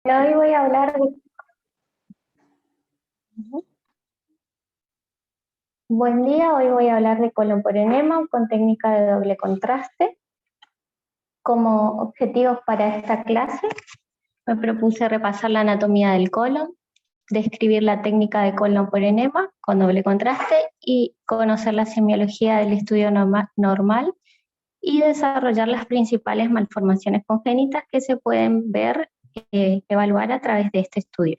Hoy voy a hablar de... Buen día, hoy voy a hablar de colon por enema con técnica de doble contraste. Como objetivos para esta clase me propuse repasar la anatomía del colon, describir la técnica de colon por enema con doble contraste y conocer la semiología del estudio normal y desarrollar las principales malformaciones congénitas que se pueden ver, evaluar a través de este estudio.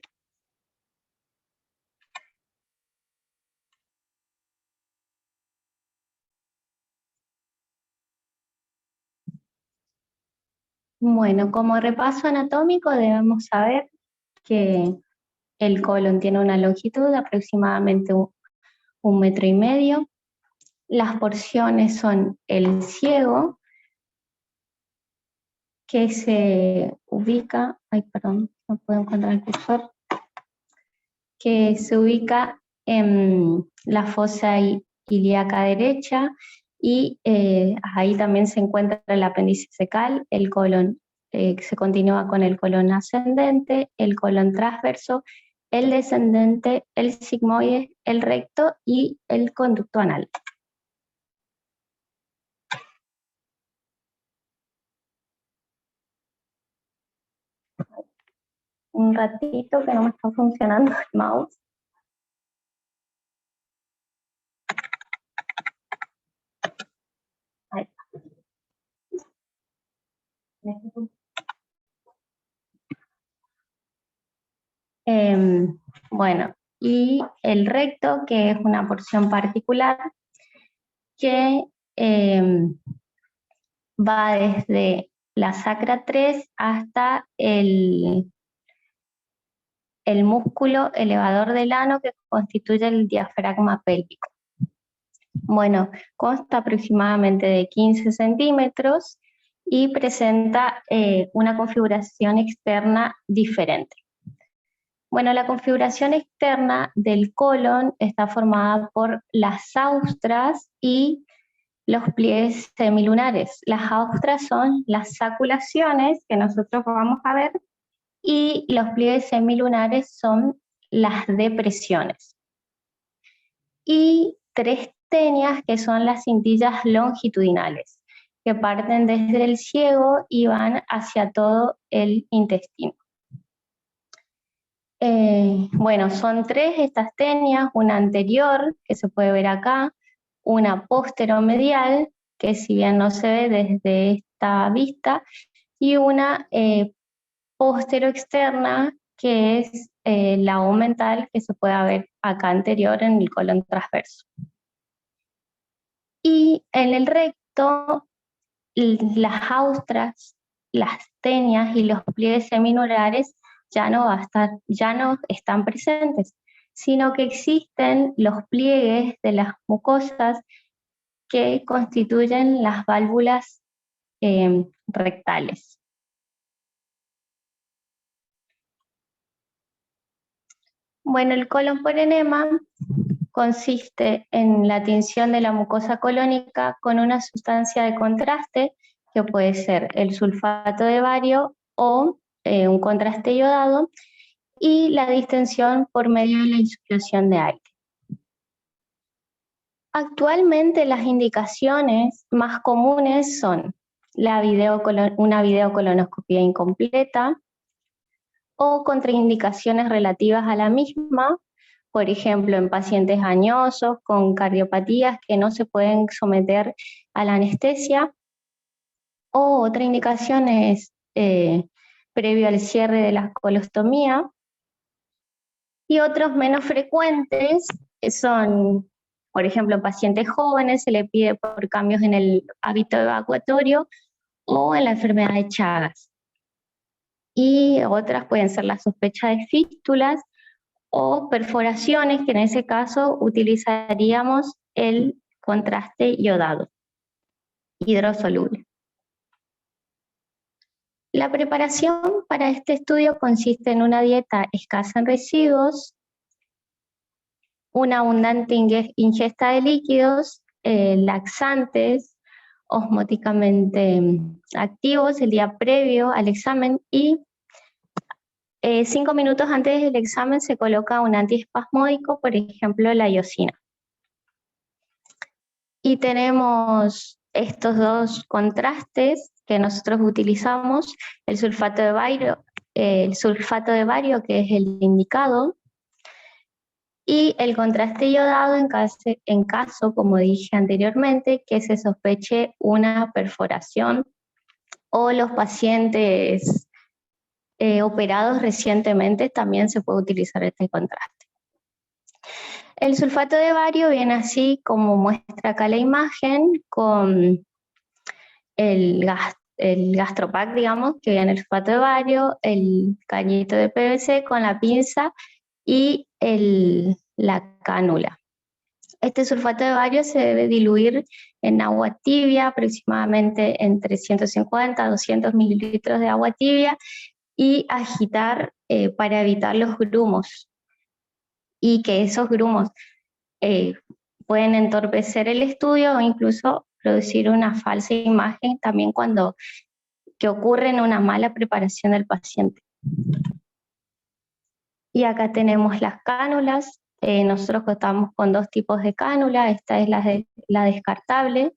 Bueno, como repaso anatómico debemos saber que el colon tiene una longitud de aproximadamente 1,5 metros. Las porciones son el ciego, que se ubica, no puedo encontrar el cursor, que se ubica en la fosa ilíaca derecha y ahí también se encuentra el apéndice cecal, el colon se continúa con el colon ascendente, el colon transverso, el descendente, el sigmoide, el recto y el conducto anal. Un ratito que no me está funcionando el mouse. Ahí está. Bueno, y el recto, que es una porción particular que va desde la sacra 3 hasta el músculo elevador del ano que constituye el diafragma pélvico. Bueno, consta aproximadamente de 15 centímetros y presenta una configuración externa diferente. Bueno, la configuración externa del colon está formada por las austras y los pliegues semilunares. Las austras son las saculaciones que nosotros vamos a ver y los pliegues semilunares son las depresiones. Y tres tenias que son las cintillas longitudinales que parten desde el ciego y van hacia todo el intestino. Bueno, son tres estas tenias, una anterior, que se puede ver acá, una posteromedial, que si bien no se ve desde esta vista, y una posteroexterna, que es la omental, que se puede ver acá anterior en el colon transverso. Y en el recto, las austras, las tenias y los pliegues seminulares ya no están presentes, sino que existen los pliegues de las mucosas que constituyen las válvulas rectales. Bueno, el colon por enema consiste en la tinción de la mucosa colónica con una sustancia de contraste, que puede ser el sulfato de bario o un contraste iodado, y la distensión por medio de la insuflación de aire. Actualmente las indicaciones más comunes son una videocolonoscopia incompleta o contraindicaciones relativas a la misma, por ejemplo, en pacientes añosos con cardiopatías que no se pueden someter a la anestesia, o otra indicación es previo al cierre de la colostomía, y otros menos frecuentes son, por ejemplo, en pacientes jóvenes se le pide por cambios en el hábito evacuatorio o en la enfermedad de Chagas. Y otras pueden ser la sospecha de fístulas o perforaciones, que en ese caso utilizaríamos el contraste iodado, hidrosoluble. La preparación para este estudio consiste en una dieta escasa en residuos, una abundante ingesta de líquidos, laxantes, osmóticamente activos el día previo al examen y 5 minutos antes del examen se coloca un antiespasmódico, por ejemplo, la iosina. Y tenemos estos dos contrastes que nosotros utilizamos, el sulfato de bario, que es el indicado, y el contraste iodado en caso, como dije anteriormente, que se sospeche una perforación o los pacientes operados recientemente también se puede utilizar este contraste. El sulfato de bario viene así como muestra acá la imagen con el gastropack, digamos, que viene el sulfato de bario, el cañito de PVC con la pinza y la cánula. Este sulfato de bario se debe diluir en agua tibia, aproximadamente entre 150 a 200 mililitros de agua tibia, y agitar para evitar los grumos, y que esos grumos pueden entorpecer el estudio o incluso producir una falsa imagen también que ocurre en una mala preparación del paciente. Y acá tenemos las cánulas. Nosotros contamos con dos tipos de cánula. Esta es la descartable,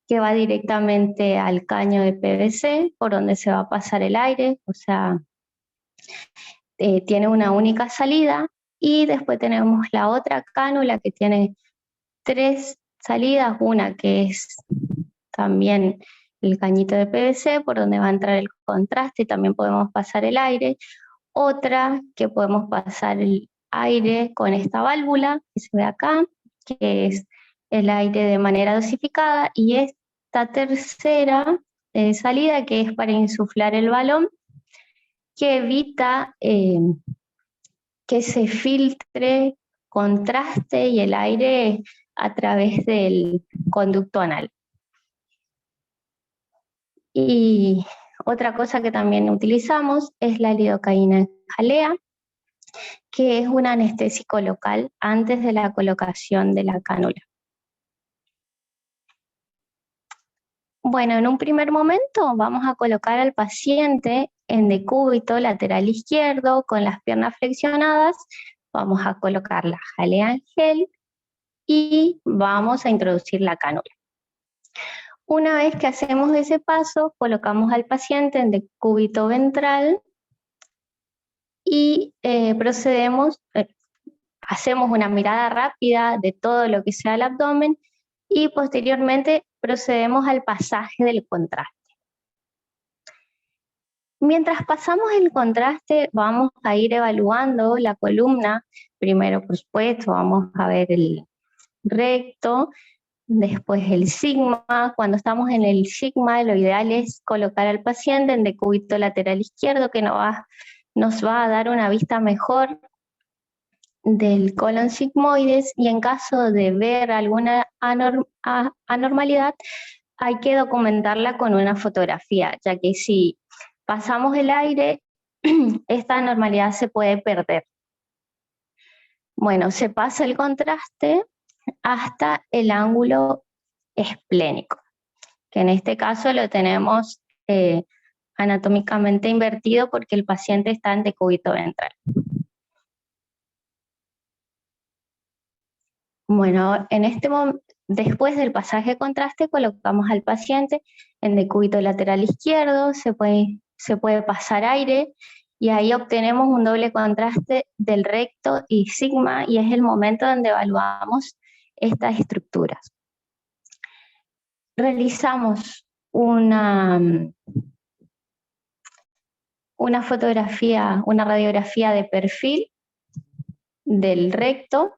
que va directamente al caño de PVC, por donde se va a pasar el aire, o sea, tiene una única salida. Y después tenemos la otra cánula que tiene 3 salidas, una que es también el cañito de PVC, por donde va a entrar el contraste, también podemos pasar el aire. Otra que podemos pasar el aire con esta válvula que se ve acá, que es el aire de manera dosificada, y esta tercera salida que es para insuflar el balón, que evita que se filtre contraste y el aire a través del conducto anal. Y otra cosa que también utilizamos es la lidocaína en jalea, que es un anestésico local antes de la colocación de la cánula. Bueno, en un primer momento vamos a colocar al paciente en decúbito lateral izquierdo con las piernas flexionadas. Vamos a colocar la jalea en gel y vamos a introducir la cánula. Una vez que hacemos ese paso, colocamos al paciente en decúbito ventral y hacemos una mirada rápida de todo lo que sea el abdomen y posteriormente procedemos al pasaje del contraste. Mientras pasamos el contraste, vamos a ir evaluando la columna. Primero, por supuesto, vamos a ver el recto, después el sigma. Cuando estamos en el sigma, lo ideal es colocar al paciente en decúbito lateral izquierdo, que nos va a dar una vista mejor del colon sigmoides, y en caso de ver alguna anormalidad, hay que documentarla con una fotografía, ya que si pasamos el aire, esta anormalidad se puede perder. Bueno, se pasa el contraste hasta el ángulo esplénico, que en este caso lo tenemos anatómicamente invertido porque el paciente está en decúbito ventral. Bueno, después del pasaje de contraste colocamos al paciente en decúbito lateral izquierdo, se puede pasar aire y ahí obtenemos un doble contraste del recto y sigma, y es el momento donde evaluamos estas estructuras. Realizamos una radiografía de perfil del recto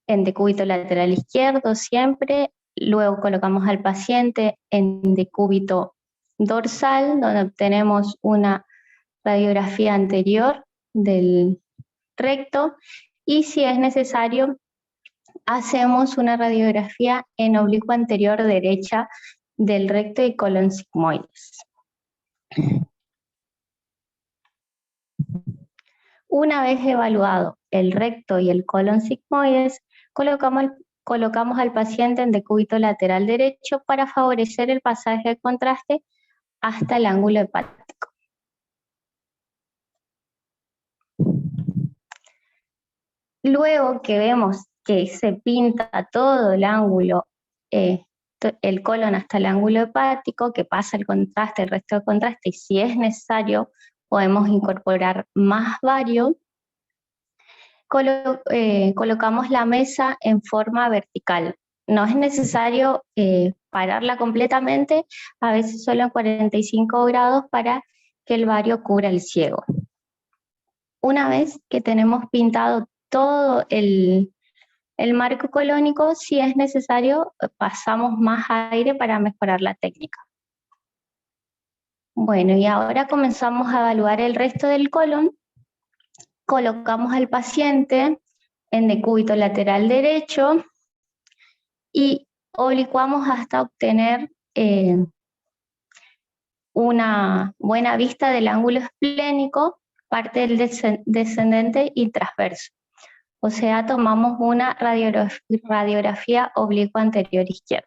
en decúbito lateral izquierdo siempre. Luego colocamos al paciente en decúbito dorsal, donde obtenemos una radiografía anterior del recto, y si es necesario hacemos una radiografía en oblicuo anterior derecha del recto y colon sigmoides. Una vez evaluado el recto y el colon sigmoides, colocamos al paciente en decúbito lateral derecho para favorecer el pasaje de contraste hasta el ángulo hepático. Luego que vemos que se pinta todo el ángulo, el colon hasta el ángulo hepático, que pasa el contraste, el resto del contraste, y si es necesario podemos incorporar más bario, colocamos la mesa en forma vertical. No es necesario pararla completamente, a veces solo en 45 grados para que el bario cubra el ciego. Una vez que tenemos pintado todo el marco colónico, si es necesario, pasamos más aire para mejorar la técnica. Bueno, y ahora comenzamos a evaluar el resto del colon. Colocamos al paciente en decúbito lateral derecho y oblicuamos hasta obtener una buena vista del ángulo esplénico, parte del descendente y transverso. O sea, tomamos una radiografía oblicua anterior izquierda.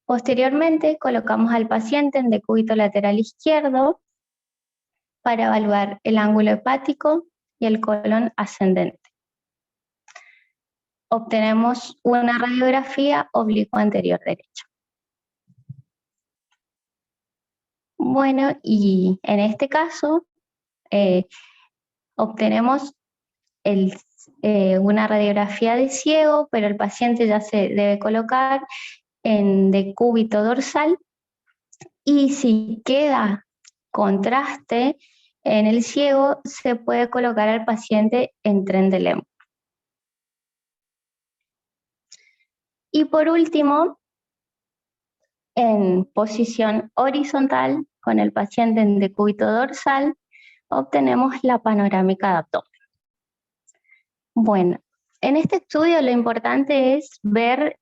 Posteriormente, colocamos al paciente en decúbito lateral izquierdo para evaluar el ángulo hepático y el colon ascendente. Obtenemos una radiografía oblicua anterior derecha. Bueno, y en este caso obtenemos una radiografía de ciego, pero el paciente ya se debe colocar en decúbito dorsal, y si queda contraste en el ciego, se puede colocar al paciente en Trendelenburg. Y por último, en posición horizontal, con el paciente en decúbito dorsal, obtenemos la panorámica de abdomen. Bueno, en este estudio lo importante es ver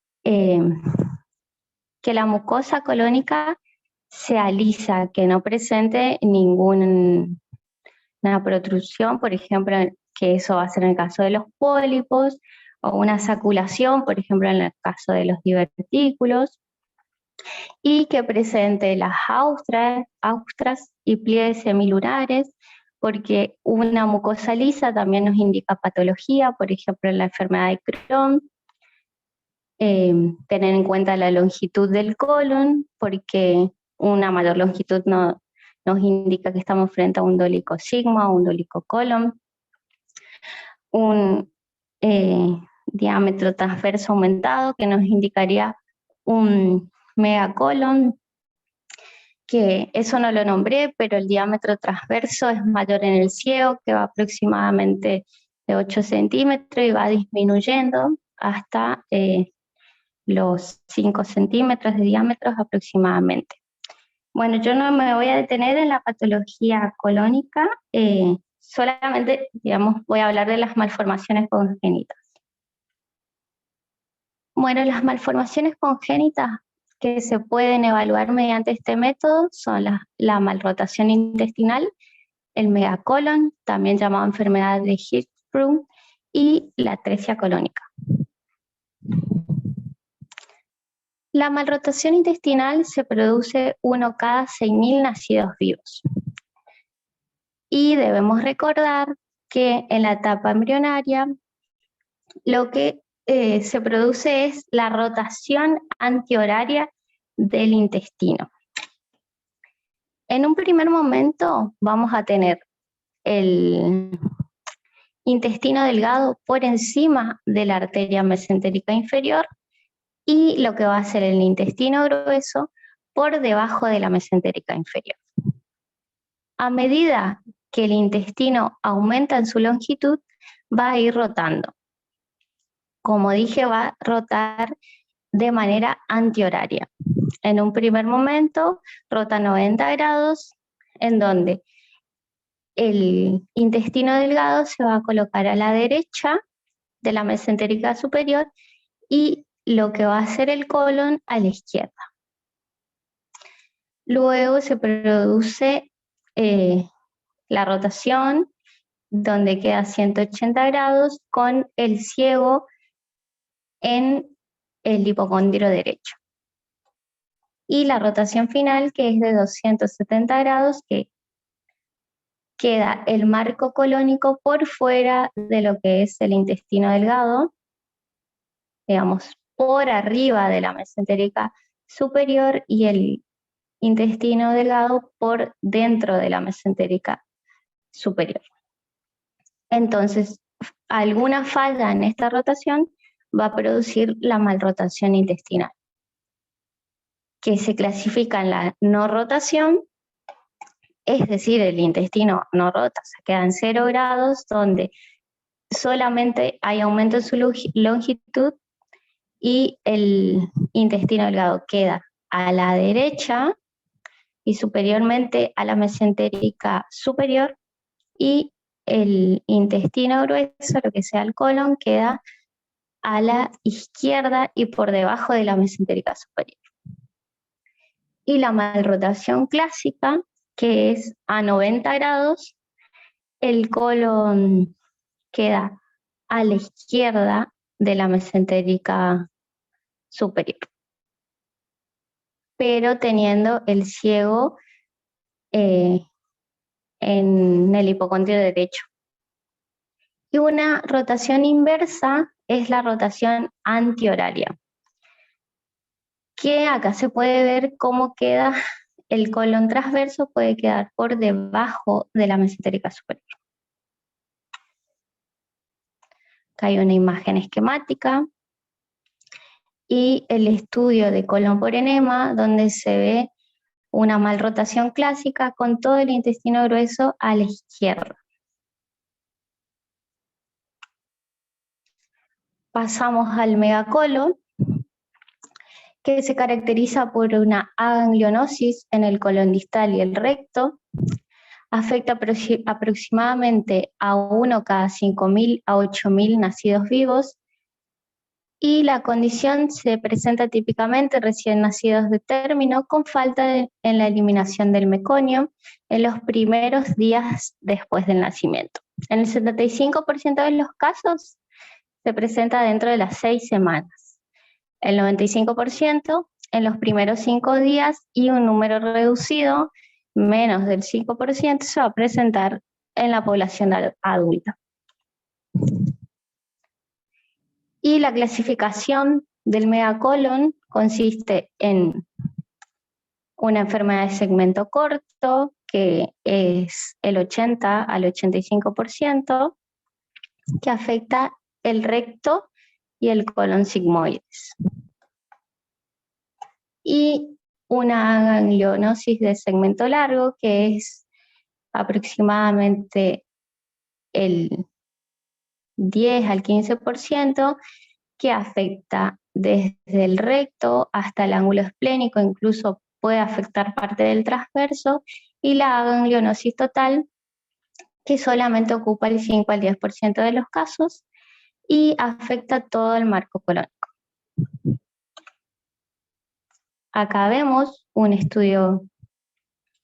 que la mucosa colónica sea lisa, que no presente ninguna protrusión, por ejemplo, que eso va a ser en el caso de los pólipos, o una saculación, por ejemplo, en el caso de los divertículos, y que presente las austras y pliegues semilurares, porque una mucosa lisa también nos indica patología, por ejemplo, en la enfermedad de Crohn. Tener en cuenta la longitud del colon, porque una mayor longitud nos indica que estamos frente a un dólico sigma o un dólico colon. Un diámetro transverso aumentado que nos indicaría un megacolon, que eso no lo nombré, pero el diámetro transverso es mayor en el ciego, que va aproximadamente de 8 centímetros y va disminuyendo hasta los 5 centímetros de diámetro aproximadamente. Bueno, yo no me voy a detener en la patología colónica, solamente, digamos, voy a hablar de las malformaciones congénitas. Bueno, las malformaciones congénitas que se pueden evaluar mediante este método son la malrotación intestinal, el megacolon, también llamado enfermedad de Hirschsprung, y la atresia colónica. La malrotación intestinal se produce uno cada 6.000 nacidos vivos. Y debemos recordar que en la etapa embrionaria lo que se produce es la rotación antihoraria del intestino. En un primer momento vamos a tener el intestino delgado por encima de la arteria mesentérica inferior y lo que va a ser el intestino grueso por debajo de la mesentérica inferior. A medida que el intestino aumenta en su longitud, va a ir rotando. Como dije, va a rotar de manera antihoraria. En un primer momento rota 90 grados, en donde el intestino delgado se va a colocar a la derecha de la mesentérica superior y lo que va a hacer el colon a la izquierda. Luego se produce la rotación, donde queda 180 grados con el ciego en el hipocondrio derecho. Y la rotación final, que es de 270 grados, que queda el marco colónico por fuera de lo que es el intestino delgado, digamos, por arriba de la mesentérica superior, y el intestino delgado por dentro de la mesentérica superior. Entonces, alguna falla en esta rotación va a producir la malrotación intestinal, que se clasifica en la no rotación, es decir, el intestino no rota, se queda en 0 grados, donde solamente hay aumento en su longitud y el intestino delgado queda a la derecha y superiormente a la mesentérica superior, y el intestino grueso, lo que sea el colon, queda a la izquierda y por debajo de la mesentérica superior. Y la malrotación clásica, que es a 90 grados, el colon queda a la izquierda de la mesentérica superior, pero teniendo el ciego en el hipocondrio derecho. Y una rotación inversa es la rotación antihoraria, que acá se puede ver cómo queda el colon transverso, puede quedar por debajo de la mesentérica superior. Acá hay una imagen esquemática y el estudio de colon por enema, donde se ve una malrotación clásica con todo el intestino grueso a la izquierda. Pasamos al megacolon, que se caracteriza por una aganglionosis en el colon distal y el recto. Afecta aproximadamente a 1 cada 5.000 a 8.000 nacidos vivos, y la condición se presenta típicamente recién nacidos de término con falta en la eliminación del meconio en los primeros días después del nacimiento. En el 75% de los casos se presenta dentro de las 6 semanas, el 95% en los primeros 5 días, y un número reducido, menos del 5%, se va a presentar en la población adulta. Y la clasificación del megacolon consiste en una enfermedad de segmento corto, que es el 80 al 85%, que afecta el recto y el colon sigmoides. Y una ganglionosis de segmento largo, que es aproximadamente el 10 al 15%, que afecta desde el recto hasta el ángulo esplénico, incluso puede afectar parte del transverso, y la ganglionosis total, que solamente ocupa el 5 al 10% de los casos y afecta todo el marco colónico. Acá vemos un estudio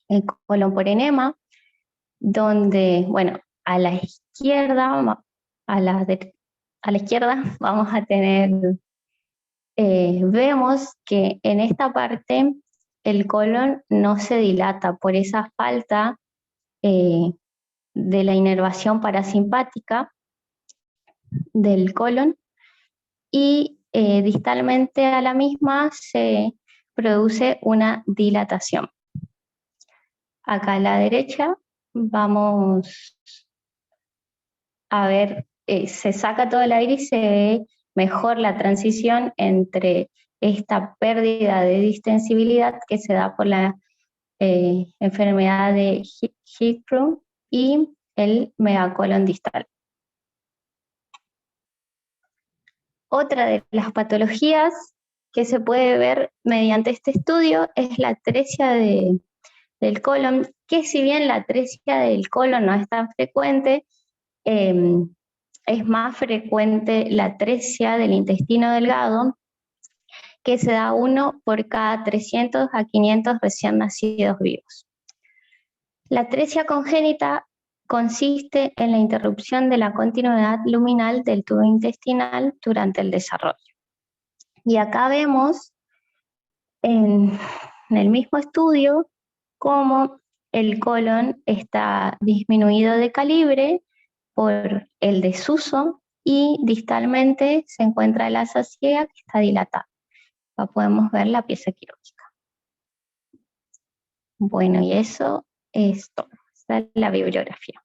en colon por enema, donde, bueno, a la izquierda vamos a tener, vemos que en esta parte el colon no se dilata por esa falta de la inervación parasimpática del colon, y distalmente a la misma se produce una dilatación. Acá a la derecha vamos a ver, se saca todo el aire y se ve mejor la transición entre esta pérdida de distensibilidad que se da por la enfermedad de Hirschsprung y el megacolon distal. Otra de las patologías que se puede ver mediante este estudio es la atresia del colon, que si bien la atresia del colon no es tan frecuente, es más frecuente la atresia del intestino delgado, que se da 1 por cada 300 a 500 recién nacidos vivos. La atresia congénita consiste en la interrupción de la continuidad luminal del tubo intestinal durante el desarrollo. Y acá vemos en el mismo estudio cómo el colon está disminuido de calibre por el desuso y distalmente se encuentra la asa ciega que está dilatada. Acá podemos ver la pieza quirúrgica. Bueno, y eso es todo. Esta es la bibliografía.